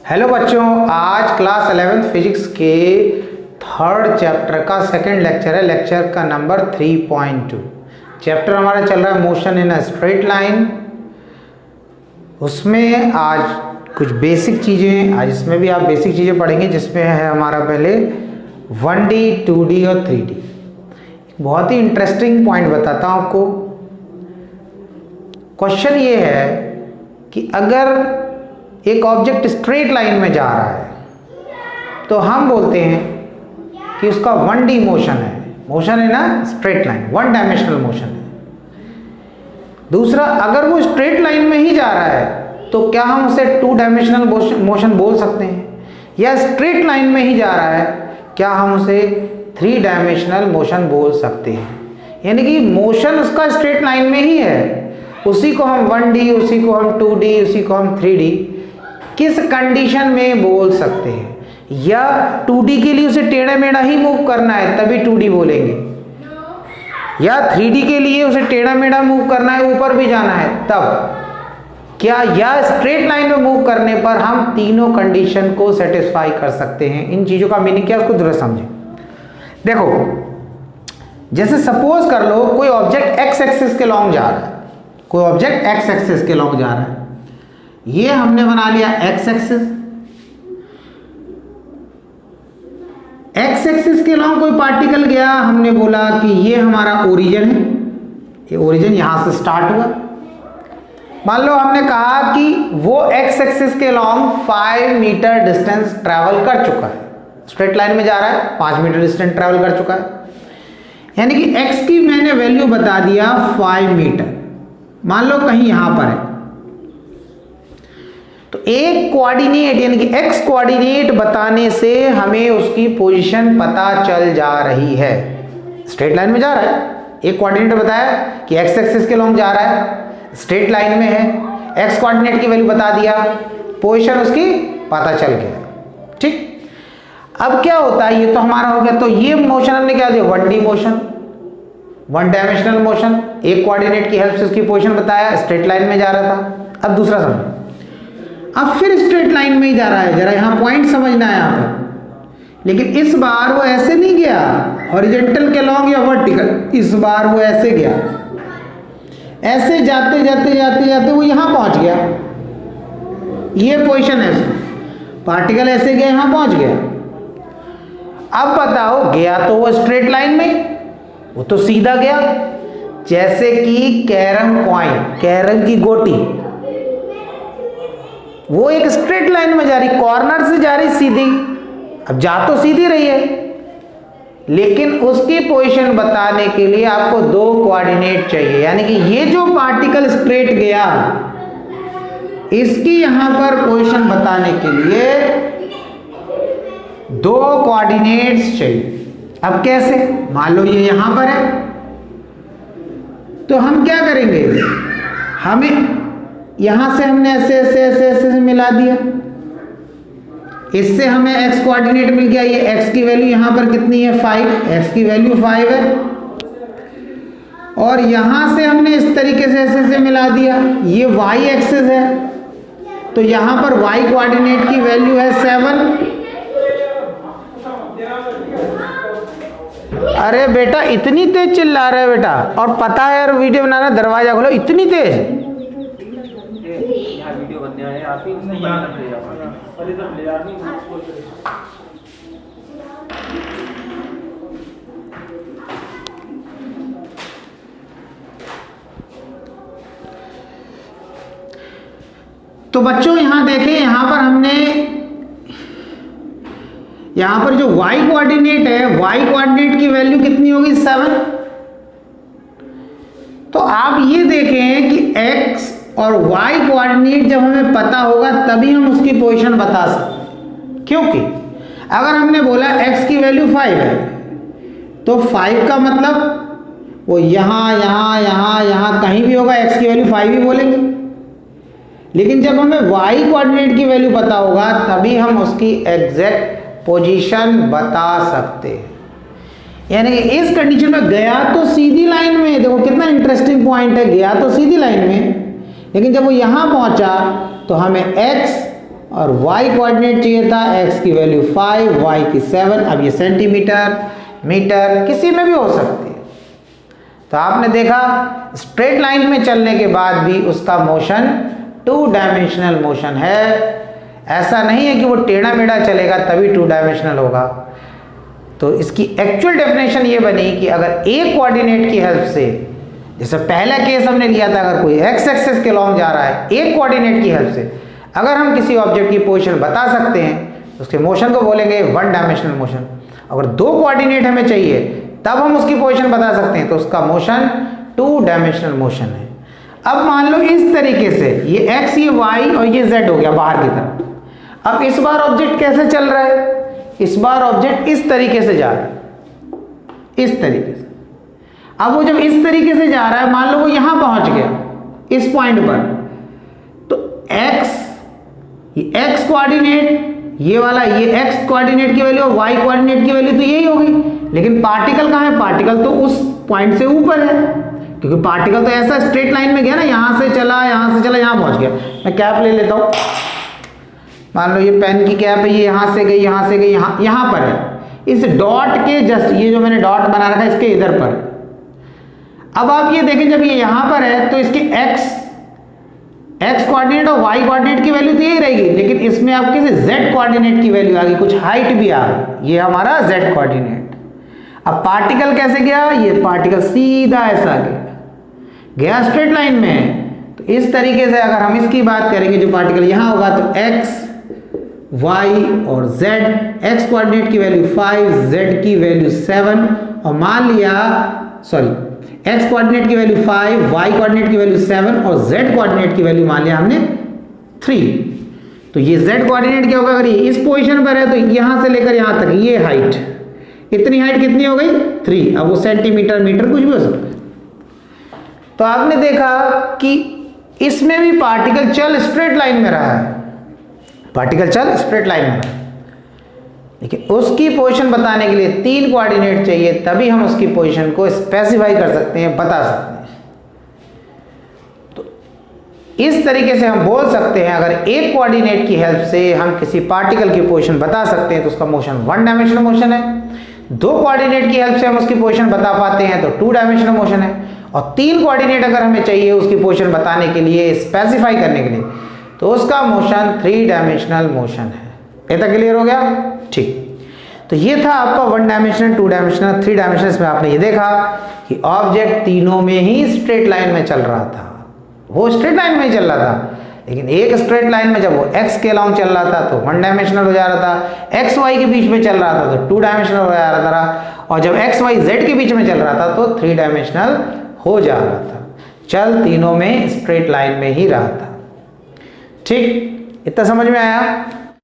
Hello बच्चों, आज class 11th physics के थर्ड चैप्टर का सेकंड लेक्चर है। लेक्चर का नंबर 3.2। चैप्टर हमारा चल रहा है motion in a straight line. उसमें आज कुछ बेसिक चीज़ें, आज इसमें भी आप बेसिक चीज़ें पढ़ेंगे, जिसमें है हमारा पहले 1D, 2D और 3D। बहुत ही इंटरेस्टिंग पॉइंट बताता हूँ आपको। क्वेश्चन ये है कि अगर एक ऑब्जेक्ट स्ट्रेट लाइन में जा रहा है तो हम बोलते हैं कि उसका 1D मोशन है। मोशन है ना, straight line, one dimensional motion है। दूसरा, अगर वो स्ट्रेट लाइन में ही जा रहा है तो क्या हम उसे 2 डायमेंशनल मोशन बोल सकते हैं? या स्ट्रेट लाइन में ही जा रहा है, क्या हम उसे 3 डायमेंशनल मोशन बोल सकते हैं? यानी कि मोशन उसका स्ट्रेट लाइन में ही है, उसी को हम 1D, उसी को हम 2D, उसी को हम 3D किस कंडीशन में बोल सकते हैं? या 2D के लिए उसे टेढ़ा मेढ़ा ही मूव करना है तभी 2D बोलेंगे, या 3D के लिए उसे टेढ़ा मेढ़ा मूव करना है, ऊपर भी जाना है तब क्या, या स्ट्रेट लाइन में मूव करने पर हम तीनों कंडीशन को सेटिस्फाई कर सकते हैं? इन चीजों का मीनिंग क्या, उसको जरा समझें। देखो, जैसे सपोज कर लो कोई ऑब्जेक्ट एक्स एक्सिस के लॉन्ग जा रहा है, कोई ऑब्जेक्ट एक्स एक्सिस के लॉन्ग जा रहा है। ये हमने बना लिया एक्स एक्सिस। एक्स एक्सिस के लॉन्ग कोई पार्टिकल गया, हमने बोला कि ये हमारा ओरिजिन है, ये ओरिजिन यहां से स्टार्ट हुआ। मान लो हमने कहा कि वो एक्स एक्सिस के लॉन्ग 5 मीटर डिस्टेंस ट्रैवल कर चुका है, स्ट्रेट लाइन में जा रहा है, 5 मीटर डिस्टेंस ट्रैवल कर चुका है। यानी कि एक्स की मैंने वैल्यू बता दिया 5 मीटर। मान लो कहीं यहां पर है, तो एक कोऑर्डिनेट यानी कि एक्स कोऑर्डिनेट बताने से हमें उसकी पोजीशन पता चल जा रही है। स्ट्रेट लाइन में जा रहा है, एक कोऑर्डिनेट बताया कि एक्स एक्सिस के लॉन्ग जा रहा है, स्ट्रेट लाइन में है, एक्स कोऑर्डिनेट की वैल्यू बता दिया, पोजीशन उसकी पता चल गया। ठीक, अब क्या होता है, ये तो हमारा हो गया। तो ये मोशन हमने क्या दिया, 1D मोशन, 1 डायमेंशनल मोशन। एक कोऑर्डिनेट की हेल्प से उसकी पोजीशन बताया, स्ट्रेट लाइन में जा रहा था। अब दूसरा समझो, अब फिर स्ट्रेट लाइन में ही जा रहा है, जरा यहां पॉइंट समझना है यहाँ पर। लेकिन इस बार वो ऐसे नहीं गया हॉरिजॉन्टल के लॉन्ग या वर्टिकल, इस बार वो ऐसे गया। ऐसे जाते जाते जाते जाते वो यहां पहुंच गया, ये पोजीशन है, पार्टिकल ऐसे गया, यहां पहुंच गया। अब बताओ, गया तो वो स्ट्रेट लाइन में, वो तो सीधा गया, जैसे कि कैरम कॉइन, कैरम की गोटी, वो एक स्ट्रेट लाइन में जा रही, कॉर्नर से जा रही सीधी। अब जा तो सीधी रही है, लेकिन उसकी पोजीशन बताने के लिए आपको 2 कोऑर्डिनेट चाहिए। यानी कि ये जो पार्टिकल स्ट्रेट गया, इसकी यहां पर पोजीशन बताने के लिए 2 कोऑर्डिनेट्स चाहिए। अब कैसे? मान लो ये यहां पर है, तो हम क्या करेंगे, हमें यहां से हमने ऐसे ऐसे ऐसे ऐसे मिला दिया, इससे हमें x कोऑर्डिनेट मिल गया। ये x की वैल्यू यहां पर कितनी है, 5, x की वैल्यू 5 है। और यहां से हमने इस तरीके से ऐसे ऐसे मिला दिया, ये y एक्सिस है, तो यहां पर y कोऑर्डिनेट की वैल्यू है 7। अरे बेटा, इतनी तेज चिल्ला रहे बेटा, और पता है यार वीडियो बनाना, दरवाजा खोलो, इतनी तेज। वीडियो बनने आए आप ही ले तो बच्चों यहां देखें, यहां पर हमने यहां पर जो y कोऑर्डिनेट है, y कोऑर्डिनेट की वैल्यू कितनी होगी, 7। तो आप ये देखें कि x और y कोऑर्डिनेट जब हमें पता होगा तभी हम उसकी पोजीशन बता सकते। क्योंकि अगर हमने बोला x की वैल्यू 5 है, तो 5 का मतलब वो यहां यहां यहां यहां कहीं भी होगा, x की वैल्यू 5 ही बोलेंगे। लेकिन जब हमें y कोऑर्डिनेट की वैल्यू पता होगा तभी हम उसकी एग्जैक्ट पोजीशन बता सकते हैं। यानी कि इस कंडीशन में गया तो सीधी लाइन में, देखो कितना इंटरेस्टिंग पॉइंट है, गया तो सीधी लाइन में, लेकिन जब वो यहां पहुंचा तो हमें x और y कोऑर्डिनेट चाहिए था, x की वैल्यू 5, y की 7। अब ये सेंटीमीटर, मीटर किसी में भी हो सकती है। तो आपने देखा स्ट्रेट लाइन में चलने के बाद भी उसका मोशन 2 डायमेंशनल मोशन है। ऐसा नहीं है कि वो टेढ़ा मेढ़ा चलेगा तभी 2 डायमेंशनल होगा। तो इसकी एक्चुअल डेफिनेशन ये बनी कि अगर एक कोऑर्डिनेट की हेल्प से, जैसे पहला केस हमने लिया था, अगर कोई एक्स एक्सिस के लॉन्ग जा रहा है, एक कोऑर्डिनेट की हेल्प से अगर हम किसी ऑब्जेक्ट की पोजीशन बता सकते हैं, उसके मोशन को बोलेंगे 1 डायमेंशनल मोशन। अगर 2 कोऑर्डिनेट हमें चाहिए तब हम उसकी पोजीशन बता सकते हैं, तो उसका मोशन 2 डायमेंशनल मोशन है। अब मान लो इस तरीके से ये x, ये y और ये z हो गया बाहर की तरफ। अब इस बार ऑब्जेक्ट कैसे चल रहा है? इस बार ऑब्जेक्ट इस तरीके से जा रहा है, इस तरीके से। अब वो जब इस तरीके से जा रहा है, मान लो वो यहां पहुंच गया इस पॉइंट पर, तो ये x कोऑर्डिनेट, ये वाला ये x कोऑर्डिनेट की वैल्यू और y कोऑर्डिनेट की वैल्यू तो यही होगी। लेकिन पार्टिकल कहां है? पार्टिकल तो उस पॉइंट से ऊपर है, क्योंकि पार्टिकल तो ऐसा स्ट्रेट लाइन में गया ना, यहां से चला, यहां से चला, यहां पहुंच गया। मैं कैप ले लेता हूं, मान लो ये पेन की कैप है, ये यहां से गई, यहां से गई, यहां पर है। इस डॉट के जस्ट, ये जो मैंने डॉट बना रखा है इसके इधर पर। अब आप ये देखें, जब ये यहां पर है तो इसके x कोऑर्डिनेट और y कोऑर्डिनेट की वैल्यू तो यही रहेगी, लेकिन इसमें आपके z कोऑर्डिनेट की वैल्यू आ गई, कुछ हाइट भी आ गई। ये हमारा z कोऑर्डिनेट। अब पार्टिकल कैसे गया? ये पार्टिकल सीधा ऐसा गया स्ट्रेट लाइन में। तो इस तरीके से अगर हम इसकी बात करेंगे, जो पार्टिकल यहां होगा, तो x, y और z, x कोऑर्डिनेट की वैल्यू 5, z की वैल्यू 7, और मान लिया x कोऑर्डिनेट की वैल्यू 5, y कोऑर्डिनेट की वैल्यू 7 और z कोऑर्डिनेट की वैल्यू मान लिया हमने 3। तो ये z कोऑर्डिनेट क्या होगा? अगर ये इस पोजीशन पर है तो यहां से लेकर यहां तक ये हाइट, इतनी हाइट कितनी हो गई? 3। अब वो सेंटीमीटर, मीटर कुछ भी हो सकता है। तो आपने देखा कि इसमें भी पार्टिकल चल स्ट्रेट लाइन में रहा है, पार्टिकल चल स्ट्रेट लाइन में रहा है, लेकिन उसकी पोजीशन बताने के लिए 3 कोऑर्डिनेट चाहिए, तभी हम उसकी पोजीशन को स्पेसिफाई कर सकते हैं, बता सकते हैं। तो इस तरीके से हम बोल सकते हैं, अगर एक कोऑर्डिनेट की हेल्प से हम किसी पार्टिकल की पोजीशन बता सकते हैं तो उसका मोशन 1 डायमेंशनल मोशन है। 2 कोऑर्डिनेट की हेल्प से हम उसकी पोजीशन बता पाते हैं तो 2 डायमेंशनल मोशन है। और 3 कोऑर्डिनेट अगर हमें चाहिए उसकी पोजीशन बताने के लिए, स्पेसिफाई करने के लिए, तो उसका मोशन 3 डायमेंशनल मोशन है। इतना क्लियर हो गया? ठीक। तो ये था आपका 1 डायमेंशनल, 2 डायमेंशनल, 3 डायमेंशनल में आपने ये देखा कि ऑब्जेक्ट तीनों में ही स्ट्रेट लाइन में चल रहा था। वो स्ट्रेट लाइन में ही चल रहा था, लेकिन एक स्ट्रेट लाइन में जब वो x के अलाउंग चल रहा था तो 1 डायमेंशनल हो जा रहा था, x y के बीच में चल रहा था तो 2 डायमेंशनल हो जा रहा था, और जब x y z के बीच में चल रहा था तो 3 डायमेंशनल हो जा रहा था। चल तीनों में स्ट्रेट लाइन में ही रहा था। ठीक, इतना समझ में आया?